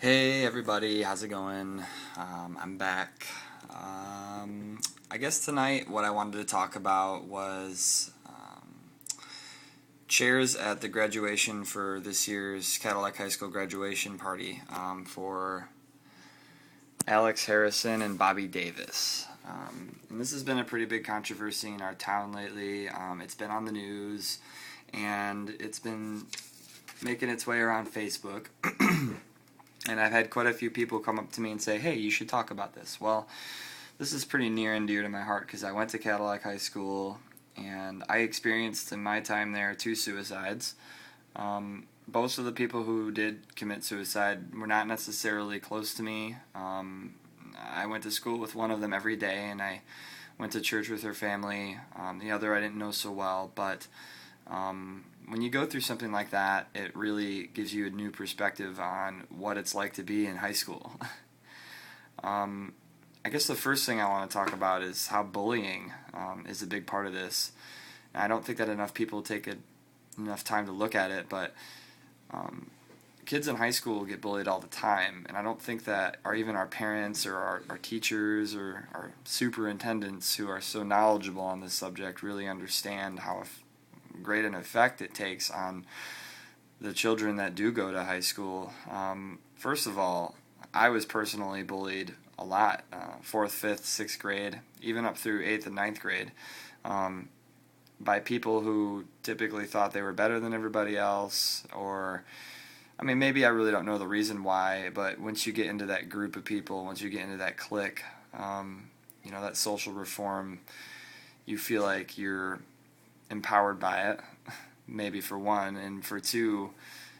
Hey everybody, how's it going? I'm back. I guess tonight what I wanted to talk about was chairs at the graduation for this year's Cadillac High School graduation party for Alex Harrison and Bobby Davis. And this has been a pretty big controversy in our town lately. It's been on the news and it's been making its way around Facebook. And I've had quite a few people come up to me and say, hey, you should talk about this. Well, this is pretty near and dear to my heart because I went to Cadillac High School and I experienced in my time there 2 suicides. Most of the people who did commit suicide were not necessarily close to me. I went to school with one of them every day and I went to church with her family. The other I didn't know so well, but when you go through something like that, it really gives you a new perspective on what it's like to be in high school. I guess the first thing I want to talk about is how bullying is a big part of this. And I don't think that enough people take enough time to look at it, but kids in high school get bullied all the time, and I don't think that even our parents or our teachers or our superintendents who are so knowledgeable on this subject really understand how great an effect it takes on the children that do go to high school. First of all, I was personally bullied a lot, 4th, 5th, 6th grade, even up through 8th and 9th grade, by people who typically thought they were better than everybody else, or, I mean, maybe I really don't know the reason why, but once you get into that group of people, once you get into that clique, that social reform, you feel like you're empowered by it, maybe for one, and for two,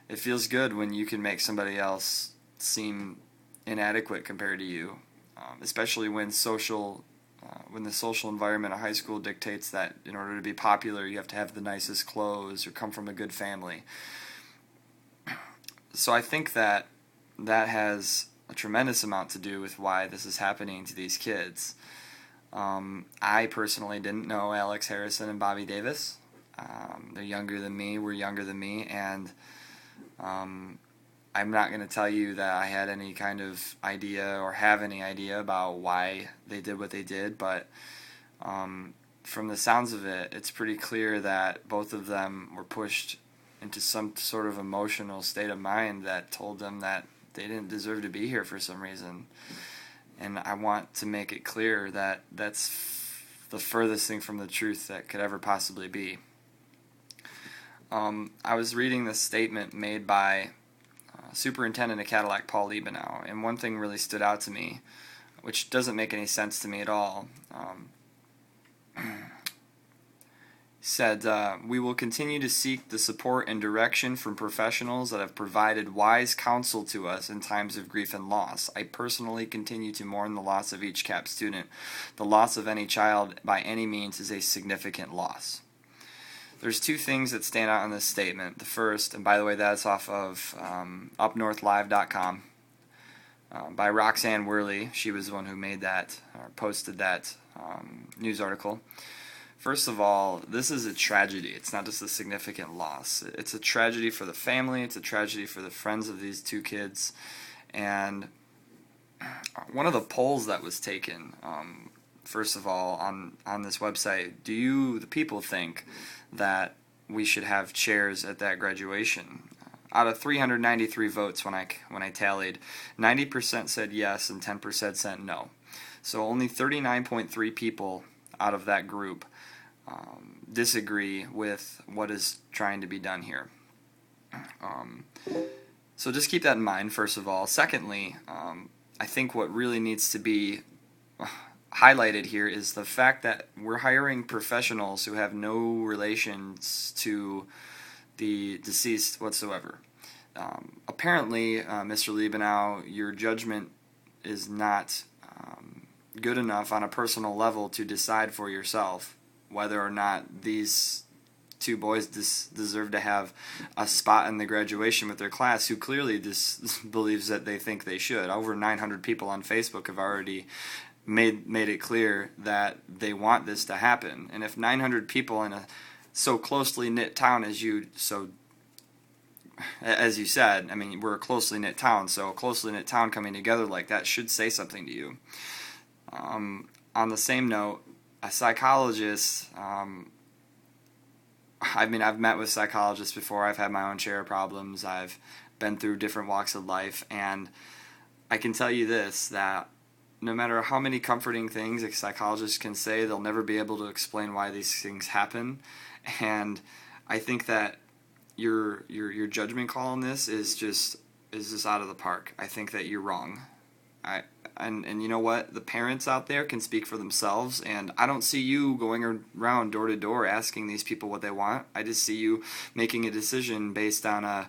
it feels good when you can make somebody else seem inadequate compared to you, especially when the social environment of high school dictates that in order to be popular you have to have the nicest clothes or come from a good family. So I think that has a tremendous amount to do with why this is happening to these kids. I personally didn't know Alex Harrison and Bobby Davis. They're younger than me, were younger than me, and I'm not going to tell you that I had any kind of idea or have any idea about why they did what they did, but from the sounds of it, it's pretty clear that both of them were pushed into some sort of emotional state of mind that told them that they didn't deserve to be here for some reason. And I want to make it clear that that's the furthest thing from the truth that could ever possibly be. I was reading this statement made by Superintendent of Cadillac, Paul Liebenow, and one thing really stood out to me, which doesn't make any sense to me at all. Said, we will continue to seek the support and direction from professionals that have provided wise counsel to us in times of grief and loss. I personally continue to mourn the loss of each CAP student. The loss of any child by any means is a significant loss. There's 2 things that stand out in this statement. The first, and by the way, that's off of upnorthlive.com by Roxanne Worley. She was the one who made that, or posted that news article. First of all, this is a tragedy. It's not just a significant loss. It's a tragedy for the family. It's a tragedy for the friends of these 2 kids. And one of the polls that was taken, first of all, on this website, do the people think that we should have chairs at that graduation? Out of 393 votes when I tallied, 90% said yes and 10% said no. So only 39.3 people out of that group disagree with what is trying to be done here. So just keep that in mind, first of all. Secondly, I think what really needs to be highlighted here is the fact that we're hiring professionals who have no relations to the deceased whatsoever. Apparently, Mr. Liebenow, your judgment is not good enough on a personal level to decide for yourself whether or not these 2 boys deserve to have a spot in the graduation with their class, who clearly believes that they think they should. Over 900 people on Facebook have already made it clear that they want this to happen. And if 900 people in a so closely knit town as you so as you said, I mean, we're a closely knit town, so a closely knit town coming together like that should say something to you. On the same note, a psychologist, I mean, I've met with psychologists before. I've had my own share of problems. I've been through different walks of life, and I can tell you this, that no matter how many comforting things a psychologist can say, they'll never be able to explain why these things happen. And I think that your judgment call on this is just out of the park. I think that you're wrong. And you know what? The parents out there can speak for themselves, and I don't see you going around door to door asking these people what they want. I just see you making a decision based on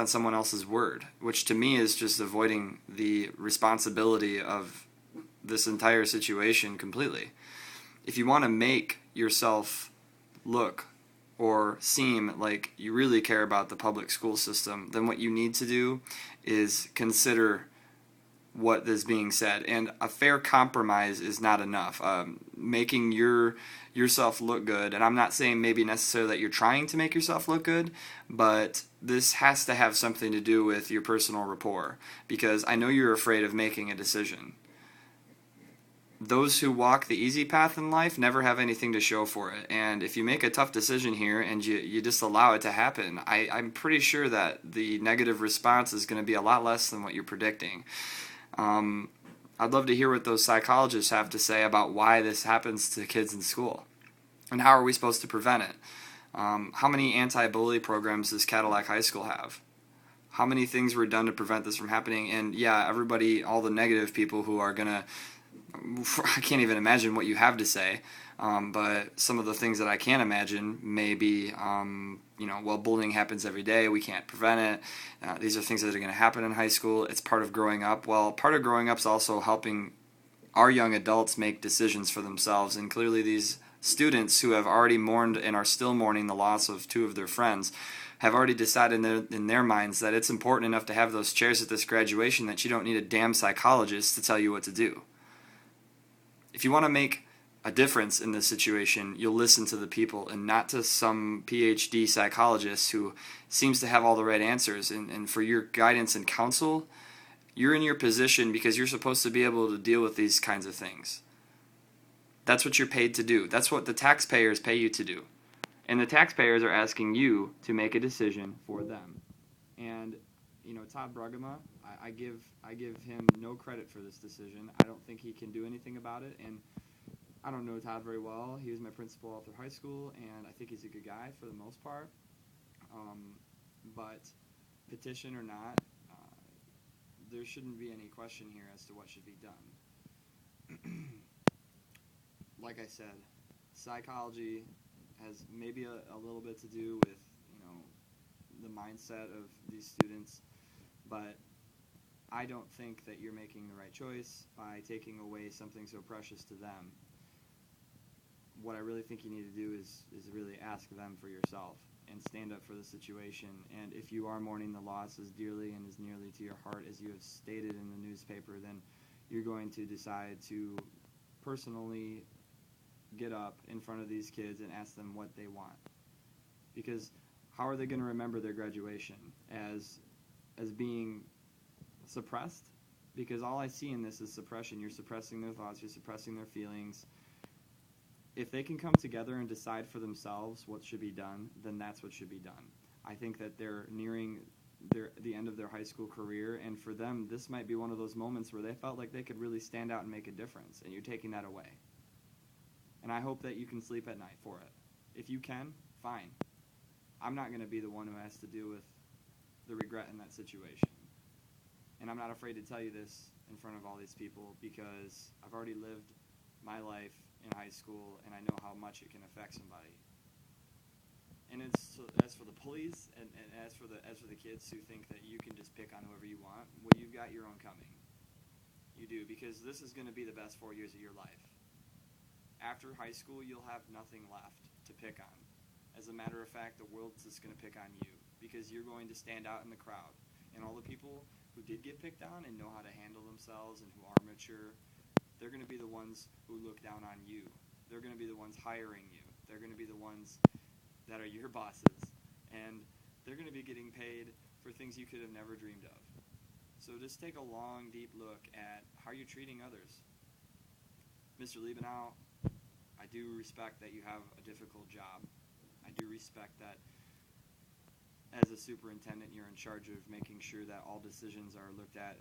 someone else's word, which to me is just avoiding the responsibility of this entire situation completely. If you want to make yourself look or seem like you really care about the public school system, then what you need to do is consider what is being said. And a fair compromise is not enough. Making yourself look good, and I'm not saying maybe necessarily that you're trying to make yourself look good, but this has to have something to do with your personal rapport, because I know you're afraid of making a decision. Those who walk the easy path in life never have anything to show for it. And if you make a tough decision here and you just allow it to happen, I'm pretty sure that the negative response is going to be a lot less than what you're predicting. I'd love to hear what those psychologists have to say about why this happens to kids in school and how are we supposed to prevent it. How many anti-bully programs does Cadillac High School have? How many things were done to prevent this from happening? And yeah, everybody, all the negative people who are going to, I can't even imagine what you have to say, but some of the things that I can imagine may be, well, bullying happens every day, we can't prevent it, these are things that are going to happen in high school, it's part of growing up. Well, part of growing up is also helping our young adults make decisions for themselves, and clearly these students who have already mourned and are still mourning the loss of two of their friends have already decided in their minds that it's important enough to have those chairs at this graduation that you don't need a damn psychologist to tell you what to do. If you want to make a difference in this situation, you'll listen to the people and not to some PhD psychologist who seems to have all the right answers. And for your guidance and counsel, you're in your position because you're supposed to be able to deal with these kinds of things. That's what you're paid to do. That's what the taxpayers pay you to do. And the taxpayers are asking you to make a decision for them. And Todd Brugema, I give him no credit for this decision. I don't think he can do anything about it, and I don't know Todd very well. He was my principal all through high school, and I think he's a good guy for the most part. But petition or not, there shouldn't be any question here as to what should be done. Like I said, psychology has maybe a little bit to do with the mindset of these students, but I don't think that you're making the right choice by taking away something so precious to them. What I really think you need to do is really ask them for yourself and stand up for the situation. And if you are mourning the loss as dearly and as nearly to your heart as you have stated in the newspaper, then you're going to decide to personally get up in front of these kids and ask them what they want. Because how are they going to remember their graduation? As being suppressed? Because all I see in this is suppression. You're suppressing their thoughts, you're suppressing their feelings. If they can come together and decide for themselves what should be done, then that's what should be done. I think that they're nearing the end of their high school career, and for them, this might be one of those moments where they felt like they could really stand out and make a difference, and you're taking that away. And I hope that you can sleep at night for it. If you can, fine. I'm not going to be the one who has to deal with the regret in that situation. And I'm not afraid to tell you this in front of all these people because I've already lived my life in high school and I know how much it can affect somebody. And as for the bullies and as for the kids who think that you can just pick on whoever you want, well, you've got your own coming. You do, because this is going to be the best 4 years of your life. After high school, you'll have nothing left to pick on. As a matter of fact, the world's just going to pick on you because you're going to stand out in the crowd. And all the people who did get picked on and know how to handle themselves and who are mature, they're going to be the ones who look down on you. They're going to be the ones hiring you. They're going to be the ones that are your bosses. And they're going to be getting paid for things you could have never dreamed of. So just take a long, deep look at how you're treating others. Mr. Liebenau, I do respect that you have a difficult job. I do respect that as a superintendent, you're in charge of making sure that all decisions are looked at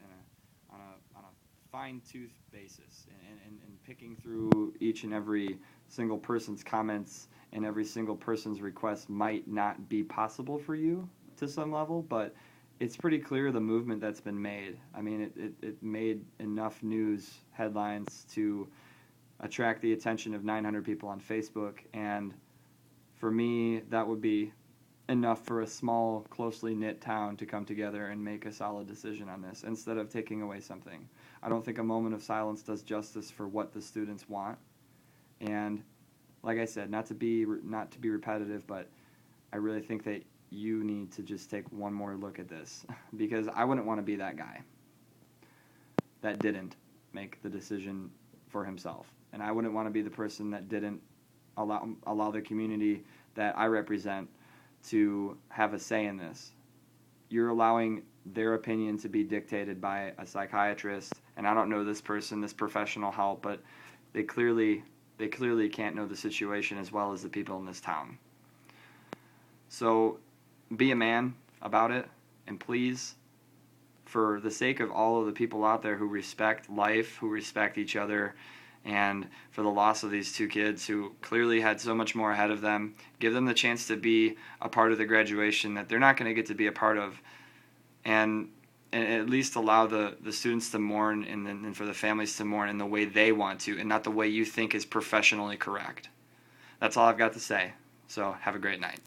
on a fine-tooth basis, and picking through each and every single person's comments and every single person's request might not be possible for you to some level, but it's pretty clear the movement that's been made. I mean, it made enough news headlines to attract the attention of 900 people on Facebook, and for me, that would be enough for a small, closely knit town to come together and make a solid decision on this instead of taking away something. I don't think a moment of silence does justice for what the students want. And like I said, not to be repetitive, but I really think that you need to just take one more look at this, because I wouldn't want to be that guy that didn't make the decision for himself. And I wouldn't want to be the person that didn't allow the community that I represent to have a say in this. You're allowing their opinion to be dictated by a psychiatrist, and I don't know this person, this professional help, but they clearly can't know the situation as well as the people in this town. So be a man about it, and please, for the sake of all of the people out there who respect life, who respect each other, and for the loss of these two kids who clearly had so much more ahead of them, give them the chance to be a part of the graduation that they're not going to get to be a part of, and at least allow the students to mourn and for the families to mourn in the way they want to and not the way you think is professionally correct. That's all I've got to say. So have a great night.